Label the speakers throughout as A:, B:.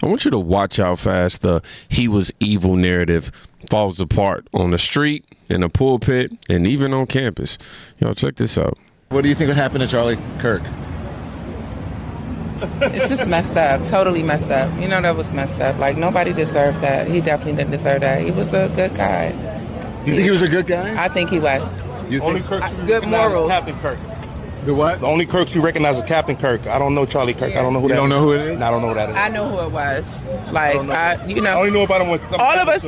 A: I want you to watch how fast the he was evil narrative falls apart on the street, in the pulpit, and even on campus. Y'all check this out.
B: What do you think would happen to Charlie Kirk?
C: It's just messed up. Totally messed up. You know, that was messed up. Like, nobody deserved that. He definitely didn't deserve that. He was a good guy.
B: You think he was a good guy?
C: I think he was.
B: You
D: Only
B: think?
D: Kirk you
C: Good
D: recognize
C: morals.
D: is Captain Kirk.
B: The what?
D: The only Kirk you recognize is Captain Kirk. I don't know Charlie Kirk. I don't know who
B: You
D: that
B: don't
D: is.
B: know who it is?
D: I don't know who that is.
C: I know who it was. Like, you
D: I only know about him when
C: all of us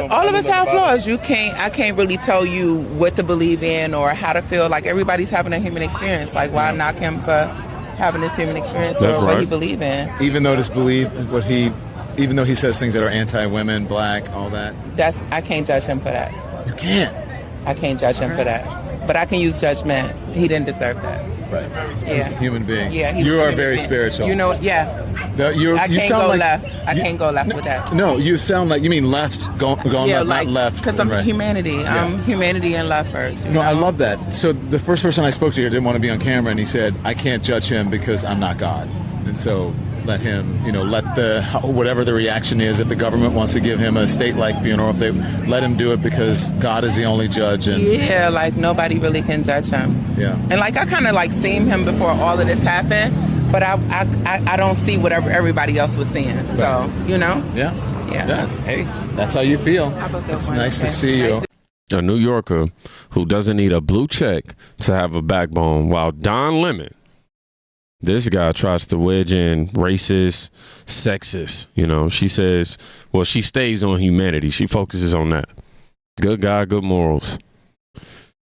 C: have flaws. I can't really tell you what to believe in or how to feel. Like, everybody's having a human experience. Like, why knock him for having this human experience
A: That's
C: or what he
A: right.
C: believe in?
B: Even though even though he says things that are anti-women, black, all that.
C: I can't judge him for that.
B: You can't.
C: I can't judge him for that. But I can use judgment. He didn't deserve that.
B: Right.
C: Yeah.
B: He's a human being.
C: Yeah,
B: You are very spiritual.
C: You know, yeah. I
B: You
C: can't
B: sound
C: go
B: like,
C: left. I can't go left with that.
B: No, you sound like, you mean left, going
C: Yeah,
B: left,
C: like,
B: not left.
C: because I'm
B: right.
C: humanity. I'm humanity and left first.
B: No, I love that. So the first person I spoke to here didn't want to be on camera, and he said, I can't judge him because I'm not God. And so let him, whatever the reaction is, if the government wants to give him a state-like funeral, if they let him do it because God is the only judge. And
C: Yeah, like, nobody really can judge him.
B: Yeah.
C: And, like, I kind of, like, seen him before all of this happened, but I don't see whatever everybody else was seeing. So, you know?
B: Yeah.
C: Yeah.
B: Hey, that's how you feel.
C: Have a good
B: It's
C: one.
B: nice to
C: Okay.
B: see you.
A: A New Yorker who doesn't need a blue check to have a backbone, while Don Lemon, this guy, tries to wedge in racist, sexist. She says, well, she stays on humanity. She focuses on that. Good guy, good morals.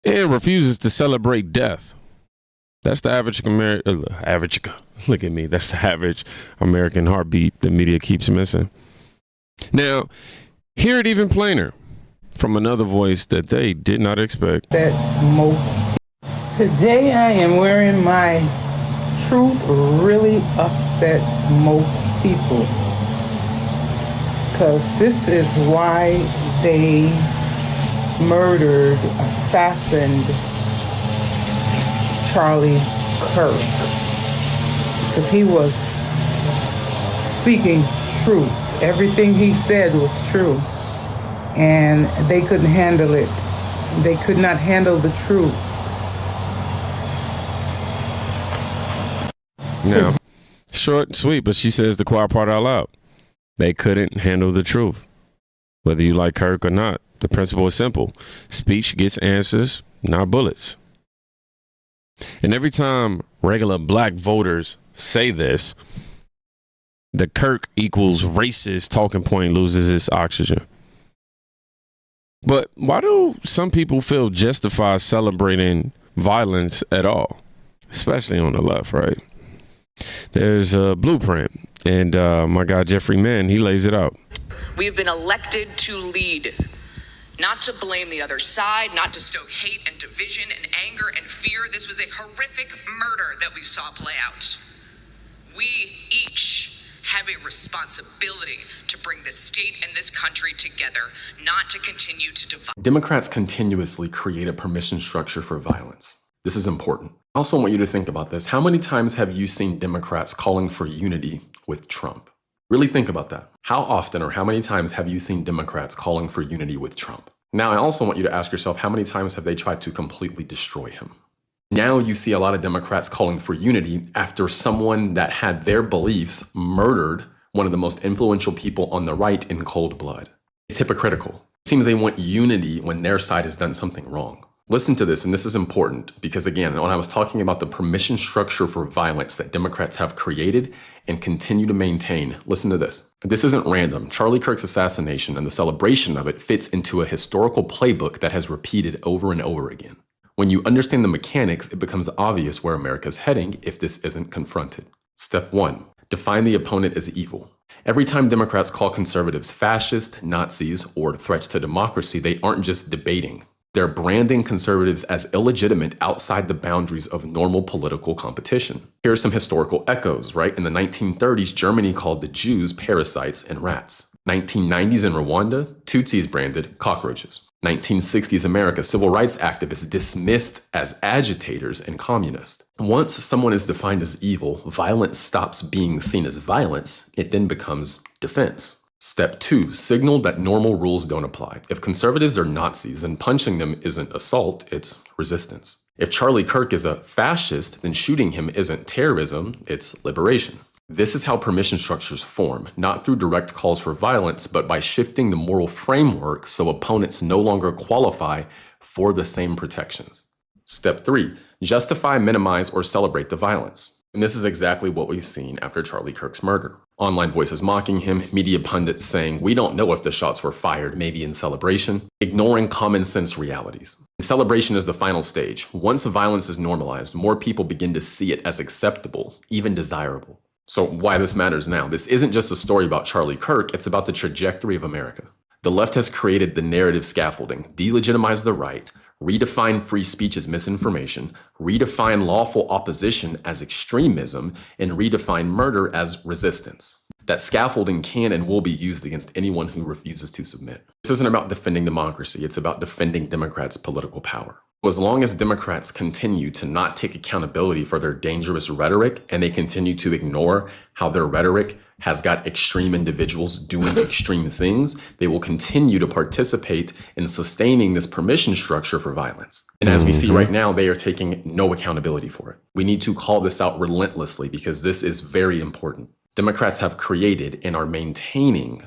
A: And refuses to celebrate death. That's the average look at me. That's the average American heartbeat the media keeps missing. Now, hear it even plainer from another voice that they did not expect.
E: Today I am wearing my truth really upset most people, because this is why they murdered, assassinated Charlie Kirk, because he was speaking truth. Everything he said was true, and they couldn't handle it. They could not handle the truth.
A: Now, short and sweet, but she says the quiet part out loud. They couldn't handle the truth. Whether you like Kirk or not, the principle is simple. Speech gets answers, not bullets. And every time regular black voters say this, the Kirk equals racist talking point loses its oxygen. But why do some people feel justified celebrating violence at all? Especially on the left, right? There's a blueprint, and my guy Jeffery Mead, he lays it out.
F: We have been elected to lead, not to blame the other side, not to stoke hate and division and anger and fear. This was a horrific murder that we saw play out. We each have a responsibility to bring this state and this country together, not to continue to divide.
G: Democrats continuously create a permission structure for violence. This is important. I also want you to think about this. How many times have you seen Democrats calling for unity with Trump? Really think about that. How often or how many times have you seen Democrats calling for unity with Trump? Now, I also want you to ask yourself, how many times have they tried to completely destroy him? Now you see a lot of Democrats calling for unity after someone that had their beliefs murdered one of the most influential people on the right in cold blood. It's hypocritical. It seems they want unity when their side has done something wrong. Listen to this, and this is important because, again, when I was talking about the permission structure for violence that Democrats have created and continue to maintain, listen to this. This isn't random. Charlie Kirk's assassination and the celebration of it fits into a historical playbook that has repeated over and over again. When you understand the mechanics, it becomes obvious where America's heading if this isn't confronted. Step 1, define the opponent as evil. Every time Democrats call conservatives fascist, Nazis, or threats to democracy, they aren't just debating. They're branding conservatives as illegitimate outside the boundaries of normal political competition. Here are some historical echoes, right? In the 1930s, Germany called the Jews parasites and rats. 1990s in Rwanda, Tutsis branded cockroaches. 1960s America, civil rights activists dismissed as agitators and communist. Once someone is defined as evil, violence stops being seen as violence. It then becomes defense. Step 2, signal that normal rules don't apply. If conservatives are Nazis, then punching them isn't assault, it's resistance. If Charlie Kirk is a fascist, then shooting him isn't terrorism, it's liberation. This is how permission structures form, not through direct calls for violence, but by shifting the moral framework so opponents no longer qualify for the same protections. Step 3, justify, minimize, or celebrate the violence. And this is exactly what we've seen after Charlie Kirk's murder. Online voices mocking him, media pundits saying, we don't know if the shots were fired, maybe in celebration, ignoring common sense realities. And celebration is the final stage. Once violence is normalized, more people begin to see it as acceptable, even desirable. So why this matters now? This isn't just a story about Charlie Kirk, it's about the trajectory of America. The left has created the narrative scaffolding, delegitimized the right, redefine free speech as misinformation, redefine lawful opposition as extremism, and redefine murder as resistance. That scaffolding can and will be used against anyone who refuses to submit. This isn't about defending democracy, it's about defending Democrats' political power. As long as Democrats continue to not take accountability for their dangerous rhetoric, and they continue to ignore how their rhetoric has got extreme individuals doing extreme things, they will continue to participate in sustaining this permission structure for violence. And as we see right now, they are taking no accountability for it. We need to call this out relentlessly because this is very important. Democrats have created and are maintaining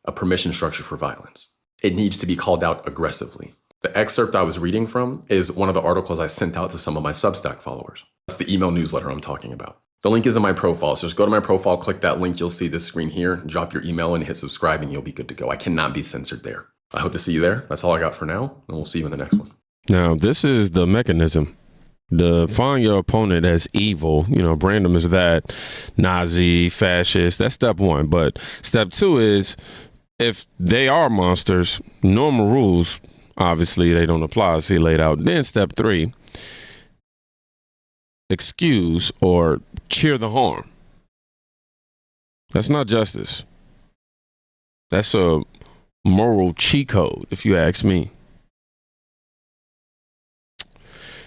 G: a permission structure for violence. It needs to be called out aggressively. The excerpt I was reading from is one of the articles I sent out to some of my Substack followers. That's the email newsletter I'm talking about. The link is in my profile, so just go to my profile, click that link, you'll see this screen here, drop your email and hit subscribe and you'll be good to go. I cannot be censored there. I hope to see you there. That's all I got for now, and we'll see you in the next one.
A: Now, this is the mechanism. Define your opponent as evil, brand them as that, Nazi, fascist, that's step 1. But step 2 is, if they are monsters, normal rules, obviously they don't apply, as he laid out. Then step 3, excuse or cheer the harm. That's not justice. That's a moral cheat code, if you ask me.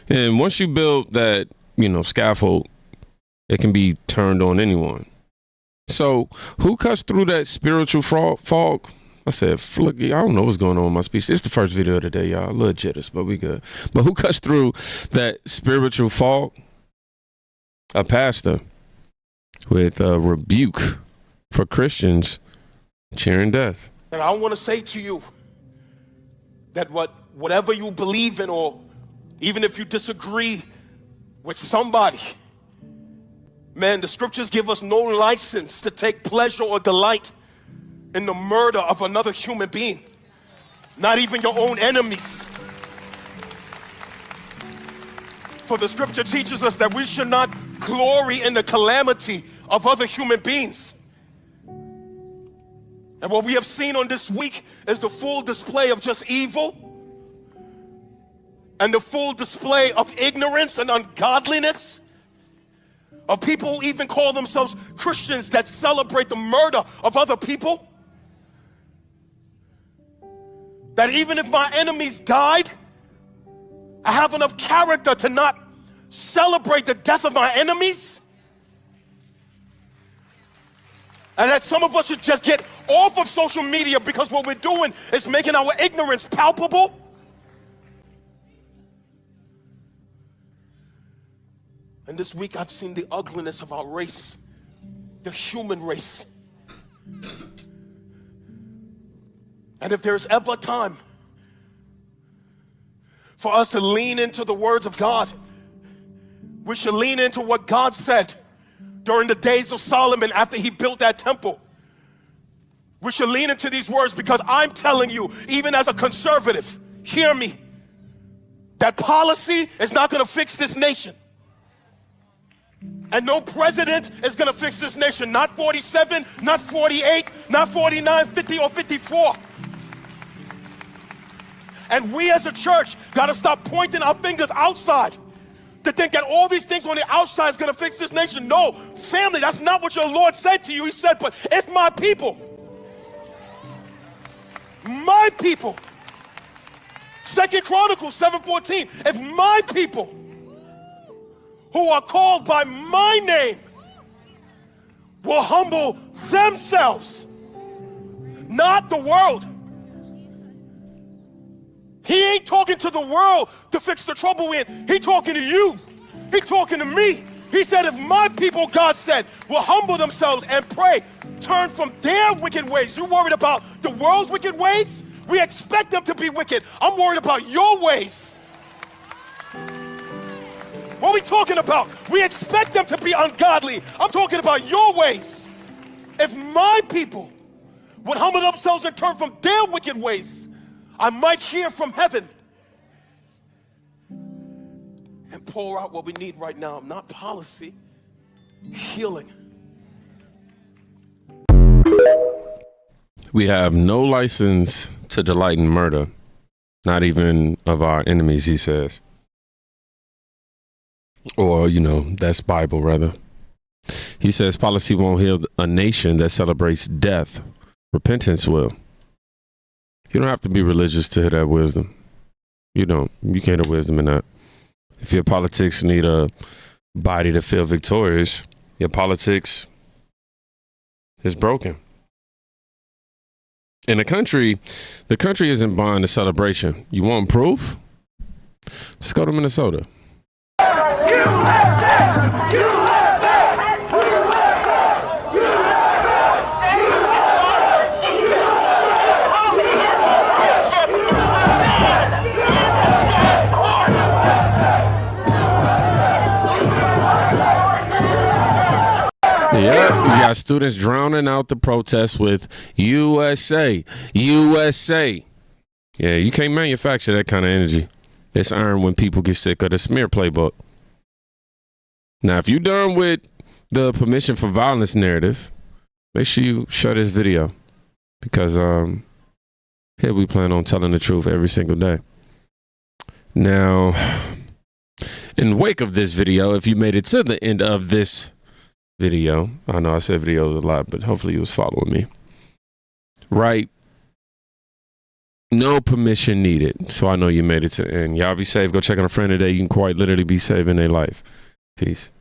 A: And once you build that, scaffold, it can be turned on anyone. So who cuts through that spiritual fog? I said, look, I don't know what's going on with my speech. It's the first video of the day, y'all. A little jitters, but we good. But who cuts through that spiritual fog? A pastor with a rebuke for Christians cheering death.
D: And I want to say to you that whatever you believe in, or even if you disagree with somebody, man, the scriptures give us no license to take pleasure or delight in the murder of another human being, not even your own enemies. For the scripture teaches us that we should not glory in the calamity of other human beings. And what we have seen on this week is the full display of just evil and the full display of ignorance and ungodliness of people who even call themselves Christians that celebrate the murder of other people. That even if my enemies died, I have enough character to not celebrate the death of my enemies. And that some of us should just get off of social media because what we're doing is making our ignorance palpable. And this week I've seen the ugliness of our race, the human race. And if there's ever a time for us to lean into the words of God, we should lean into what God said during the days of Solomon after he built that temple. We should lean into these words because I'm telling you, even as a conservative, hear me, that policy is not going to fix this nation. And no president is going to fix this nation. Not 47, not 48, not 49, 50, or 54. And we as a church got to stop pointing our fingers outside to think that all these things on the outside is going to fix this nation. No, family, that's not what your Lord said to you. He said, but if my people Second Chronicles 7:14. If my people who are called by my name will humble themselves, not the world. He ain't talking to the world to fix the trouble we're in. He talking to you. He talking to me. He said, if my people, God said, will humble themselves and pray, turn from their wicked ways. You worried about the world's wicked ways? We expect them to be wicked. I'm worried about your ways. What are we talking about? We expect them to be ungodly. I'm talking about your ways. If my people would humble themselves and turn from their wicked ways, I might hear from heaven and pour out what we need right now. Not policy, healing.
A: We have no license to delight in murder, not even of our enemies, he says. Or, that's Bible, rather. He says policy won't heal a nation that celebrates death. Repentance will. You don't have to be religious to hear that wisdom. You don't. You can't have wisdom in that. If your politics need a body to feel victorious, your politics is broken. In the country isn't buying the celebration. You want proof? Let's go to Minnesota. USA! USA! Yeah, you got students drowning out the protests with USA, USA. Yeah, you can't manufacture that kind of energy. It's earned when people get sick of the smear playbook. Now, if you're done with the permission for violence narrative, make sure you share this video because here we plan on telling the truth every single day. Now, in the wake of this video, if you made it to the end of this video, I know I said videos a lot, but hopefully you was following me. Right? No permission needed. So I know you made it to the end. Y'all be safe. Go check on a friend today. You can quite literally be saving their life. Peace.